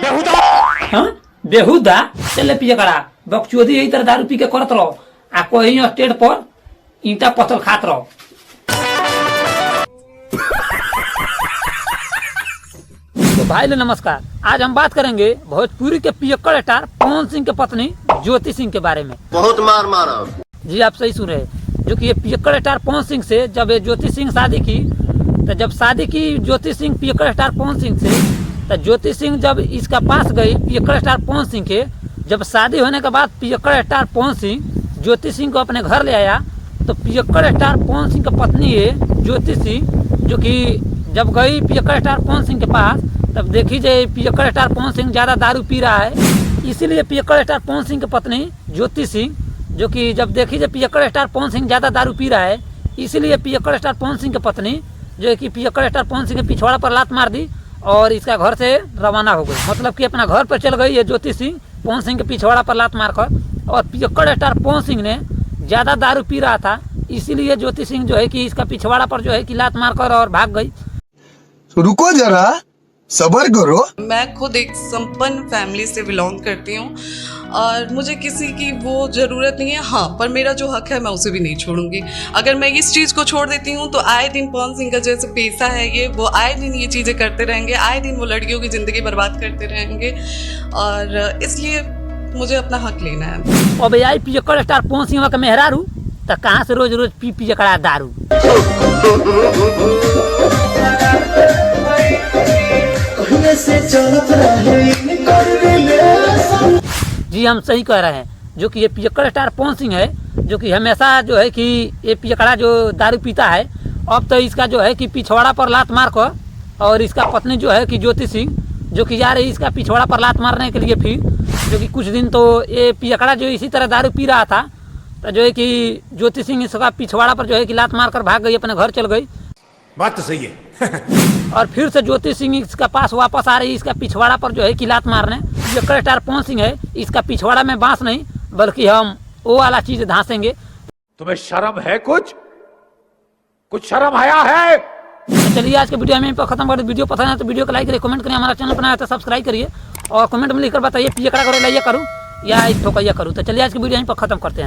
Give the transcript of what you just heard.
बेहुदा। हाँ बेहुदा चले पिए करा बकचोदी यही तरह दारू पी के करत रहो आ कोई स्टेट पर ईंटा पत्थर खात रहो। तो भाई ले नमस्कार, आज हम बात करेंगे भोजपुरी के पियक्कड़ स्टार पवन सिंह के पत्नी ज्योति सिंह के बारे में। बहुत मार मारा। जी आप सही सुन रहे हैं, जो कि ये पियक्कड़ स्टार पवन सिंह से जब ये ज्योति सिंह शादी की, तो जब शादी की ज्योति सिंह पियक्कड़ स्टार पवन सिंह से, तो ज्योति सिंह जब इसका पास गई पियक्कड़ स्टार पवन सिंह के, जब शादी होने के बाद पियक्कड़ स्टार पवन सिंह ज्योति सिंह को अपने घर ले आया, तो पियक्कड़ स्टार पवन सिंह की पत्नी है ज्योति सिंह, जो कि जब गई पियक्कड़ स्टार पवन सिंह के पास, तब देखी जाए पियक्कड़ स्टार पवन सिंह ज़्यादा दारू पी रहा है। इसीलिए पियक्कड़ स्टार पवन सिंह की पत्नी ज्योति सिंह, जो कि जब देखी जाए पियक्कड़ स्टार पवन सिंह ज़्यादा दारू पी रहा है, इसीलिए पियक्कड़ स्टार पवन सिंह की पत्नी जो है कि पियक्कड़ स्टार पवन सिंह के पिछवाड़ा पर लात मार दी और इसका घर से रवाना हो गई। मतलब कि अपना घर पर चल गई है ज्योति सिंह पवन सिंह के पिछवाड़ा पर लात मारकर। और पियक्कड़ स्टार पवन सिंह ने ज़्यादा दारू पी रहा था, इसीलिए ज्योति सिंह जो है कि इसका पिछवाड़ा पर जो है कि लात मारकर और भाग गई। रुको जरा सबर करो। मैं खुद एक संपन्न फैमिली से बिलोंग करती हूँ और मुझे किसी की वो ज़रूरत नहीं है। हाँ, पर मेरा जो हक है मैं उसे भी नहीं छोड़ूंगी। अगर मैं इस चीज़ को छोड़ देती हूँ तो आए दिन पवन सिंह का जैसे पेशा है ये, वो आए दिन ये चीज़ें करते रहेंगे, आए दिन वो लड़कियों की ज़िंदगी बर्बाद करते रहेंगे और इसलिए मुझे अपना हक लेना है। और भैया पियक्कड़ स्टार पवन सिंह का मेहरारू तो कहाँ से रोज रोज पी पियक्कड़ा दारू। जी हम सही कह रहे हैं, जो कि ये पियक्कड़ स्टार पवन सिंह है, जो कि हमेशा जो है कि ये पियक्कड़ा जो दारू पीता है, अब तो इसका जो है कि पिछवाड़ा पर लात मार कर, और इसका पत्नी जो है कि ज्योति सिंह जो कि जा रही इसका पिछवाड़ा पर लात मारने के लिए, फिर जो कि कुछ दिन तो ये पियक्कड़ा जो इसी तरह दारू पी रहा था, तो जो है कि ज्योति सिंह इसका पिछवाड़ा पर जो है कि लात मार कर भाग गई, अपने घर चल गई। बात तो सही है। और फिर से ज्योति सिंह इसका पास वापस आ रही इसका पिछवाड़ा पर जो है कि लात मारने। पियक्कड़ स्टार पवन सिंह है, इसका पिछवाड़ा में बांस नहीं बल्कि हम वो वाला चीज धांसेंगे। तुम्हें शर्म है? कुछ शर्म आया है? तो चलिए आज के वीडियो में खत्म कर। वीडियो पसंद है तो वीडियो को लाइक करिए, कमेंट करिए, हमारा चैनल बनाया तो सब्सक्राइब करिए और कमेंट में लिखकर बताइए पियक्कड़ा करो या करूँ या ठोकैया करूँ। तो चलिए आज की वीडियो यहीं पर खत्म करते हैं।